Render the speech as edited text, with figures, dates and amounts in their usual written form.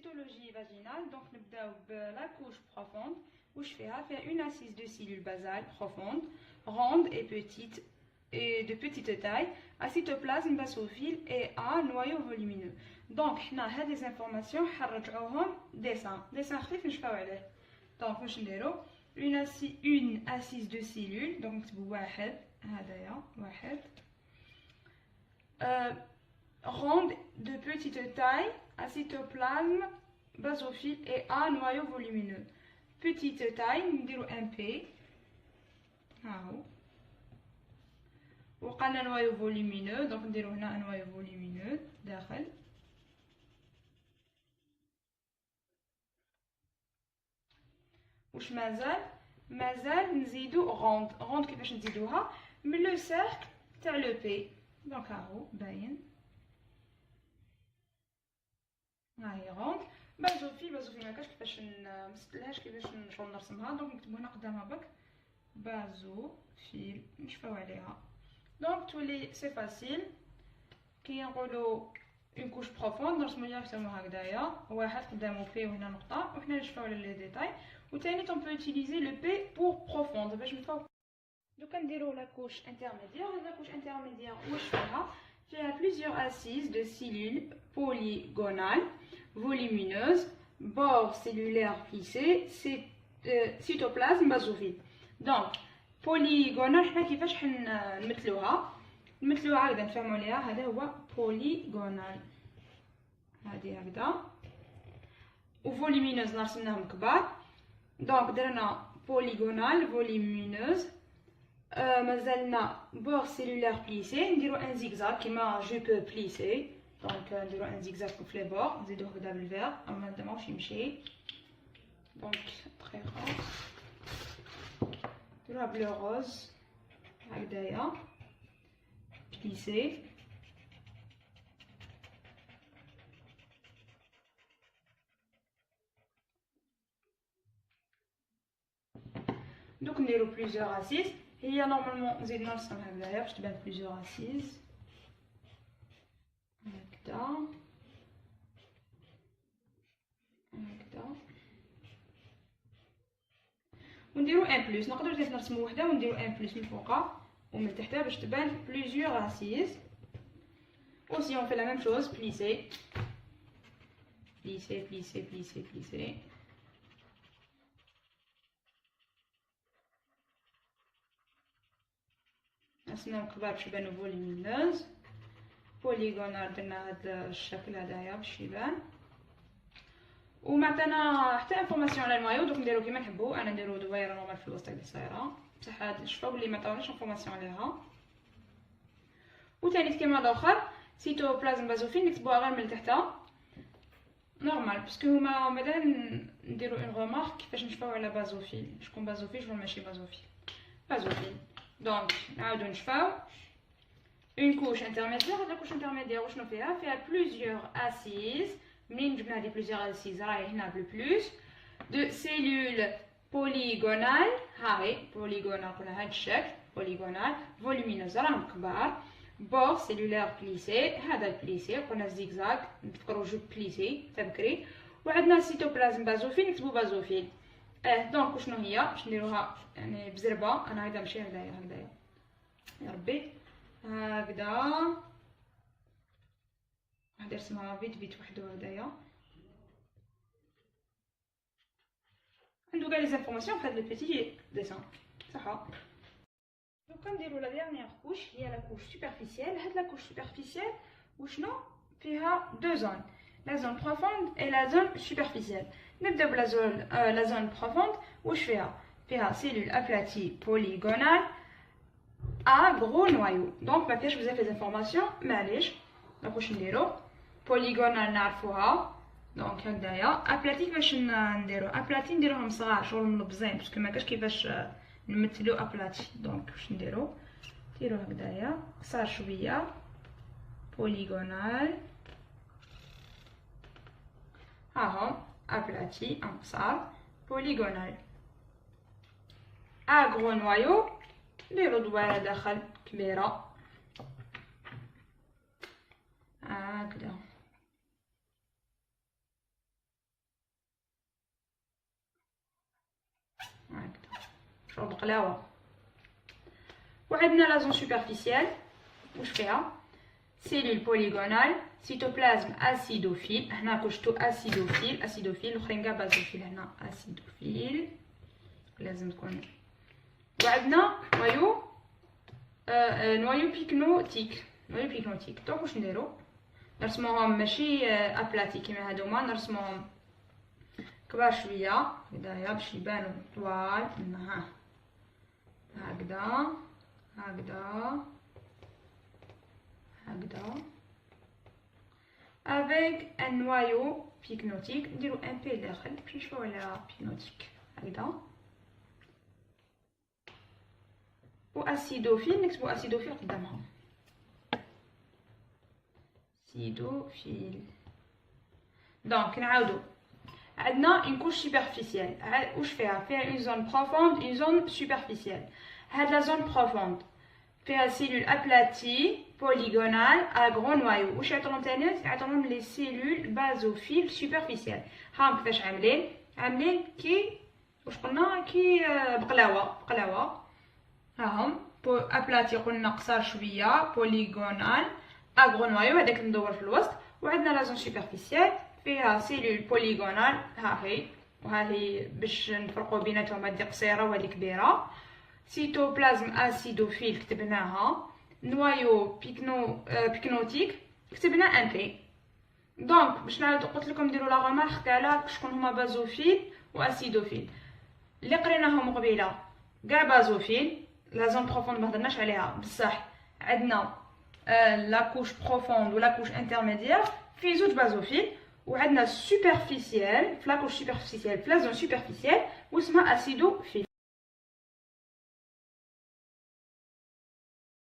cytologie vaginale. Donc نبداو la couche profonde. واش فيها une assise de cellules basales profondes, rondes et petites et de petite taille, à cytoplasme basophile et à noyau volumineux. Donc حنا هاد les informations حنرجعوهم dessin خفيف نشفاو عليه. Donc واش نديرو une assise de cellules. donc نكتبو واحد هدايا واحد ronde de petite taille, à cytoplasme basophile et à noyau volumineux. Petite taille, نديرو un P. هاهو. وقالنا noyau volumineux, donc نديرو هنا noyau volumineux داخل. واش مازال نزيدو ronde كيفاش نزيدوها من لو سيركل تاع لو بي. دونك هاهو باين هاهي ronde. بازوفيل مكاش كيفاش نمثلهاش كيفاش نشغل نرسمها. دونك نكتبو هنا قدامها بك بازوفيل نشفاو عليها. دونك تولي سي فاسيل كي نقولو اون كوش بروفوند نرسمو ليها نسمو هكذايا واحد قدامو بي وهنا نقطه وحنا نشفاو على لي ديتاي. وثاني on peut utiliser le P pour profonde باش نفاو. دوكا نديرو لا كوش انترميديير. لا كوش انترميديير واش فيها plusieurs assises de cellules polygonales volumineuses, bords cellulaires plissés, cytoplasme basophile. Donc polygonal حنا كيفاش نمثلوها هكذا نفهمو ليها. هذا هو polygonal هذه هكذا. و volumineuse رسمناهم كبار. دونك درنا polygonal volumineuse. مازالنا بور سيلولار بليسي. نديرو ان زيكزاك كيما جو بو بليسي. دونك نديرو ان زيكزاك في لي بور نزيدو هكذا بالفير اما هذا ماهوش يمشي. دونك تري روز نديروها بلو روز هكذايا بليسي. دوك نديرو بليزيور اسيس. هي نورمالمون نزيد نرسم هكذايا باش تبان بليزيور اسيس هكذا ونديرو ان بلس. نقدرو حتى نرسمو وحده ونديرو ان بلس من فوقها ومن تحتها باش تبان بليزيور اسيس. aussi on fait la même chose, plisser plisser plisser plisser plisser. رسمناهم كبار باش يبانو فوليمينوز. بوليغونال درنا هذا الشكل هذايا باش يبان. ومعطينا حتى انفورماسيون على المايو. دوك نديرو كيما نحبو. انا نديرو دويره نورمال في الوسط هكذا صايره بصح هاد شوفوا بلي معطاوناش انفورماسيون عليها. وثاني كيما الاخر سيتوبلازم بازوفيل نكتبوها غير من تحتها نورمال باسكو هما مادام نديرو اون رومارك كيفاش نشفاو على بازوفيل. شكون بازوفيل شكون ماشي بازوفيل. دونك نعاودو نشفاو اون كوش انترميديير. هاد لا كوش انترميديير وشنو فيها بليزيور اسيز. منين جبنا هادي بليزيور اسيز راهي هنا بلو بلوس دو سيلول بوليغونال. هاهي بوليغونال قلنا هاد الشكل بوليغونال فوليمينوز راهم كبار. بور سيلولار بليسي. هذا البليسي قلنا زيكزاك نفكرو جو بليسي تبكري. وعندنا سيتوبلازم بازوفيل نكتبو بازوفيل. دونك وشنو هي باش نديروها يعني بزربه. انا هكذا ماشي هكذايا يا ربي هكذا واحد يرسمها فيت وحدو هكذايا. عنده كاع لي زانفورماسيون في هاد لو بيتي ديسان صح. دوكا نديرو لا ديرنيير كوش هي لا كوش سوبرفيسيال. هاد لا كوش سوبرفيسيال وشنو فيها دو زون لا زون بروفوند اي لا زون سوبرفيسيال. نبداو بلا زون لا زون بروفوند. واش فيها سيلول ابلاتي بوليغونال ا غرو نوايو. دونك ما فيهاش بزاف لي انفورماسيون معليش. دونك واش نديرو بوليغونال نعرفوها. دونك هكذايا ابلاتي كيفاش نديرو ابلاتي نديروهم صغار شغل ملبزين باسكو ما كاش كيفاش نمثلو ابلاتي. دونك واش نديرو هكذايا قصار شويه بوليغونال. هاهم ابلاتي قصار بوليغونال اغرو نوايو. نديرو دويره داخل كبيره هكذا. شغل بقلاوه. وعندنا لا زون سوبرفيسيال واش فيها سيلول بوليغونال سيتوبلازم اسيدوفيل. هنا كوشتو اسيدوفيل الاخرين كاع بازوفيل. هنا اسيدوفيل لازم تكون. وعندنا نوايو بيكنوتيك. دونك واش نديرو نرسموهم ماشي ابلاتي كيما هادوما، نرسموهم كبار شويه هدايا باش يبانو طوال. هكذا avec un noyau pycnotique. نديرو ان بي داخل باش نشوفو على بيكنوتيك هكذا. واسيدوفيل نكتبو اسيدوفيل قدامها اسيدوفيل. دونك نعاودو عندنا une couche superficielle. واش فيها une zone profonde une zone superficielle. هاد لا زون بروفوند فيها سيلول ابلاتي بوليغونال ا غرون نوايو. واش يعطونهم تاني؟ يعطونهم لي سيلول بازوفيل سوبرفيسيال. هاهم كيفاش عاملين كي واش قلنا كي بقلاوه. هاهم ابلاتي قلنا قصار شويه بوليغونال ا غرون نوايو هذاك المدور في الوسط. وعندنا لا زون سوبرفيسيال فيها سيلول بوليغونال ها هي باش نفرقوا بيناتهم هذه قصيره وهذه كبيره. سيتوبلازم اسيدوفيل كتبناها. نوايو بيكنوتيك كتبنا ان بي. دونك باش نعاود قلت لكم ديروا لا رمارك على شكون هما بازوفيل واسيدوفيل اللي قريناهم قبيله. كاع بازوفيل لا زون بروفوند ما هضرناش عليها بصح عندنا لا كوش بروفوند ولا كوش انترميديير في زوج بازوفيل. وعندنا سوبرفيسيال في لا كوش سوبرفيسيال في لا زون سوبرفيسيال واسمها اسيدوفيل.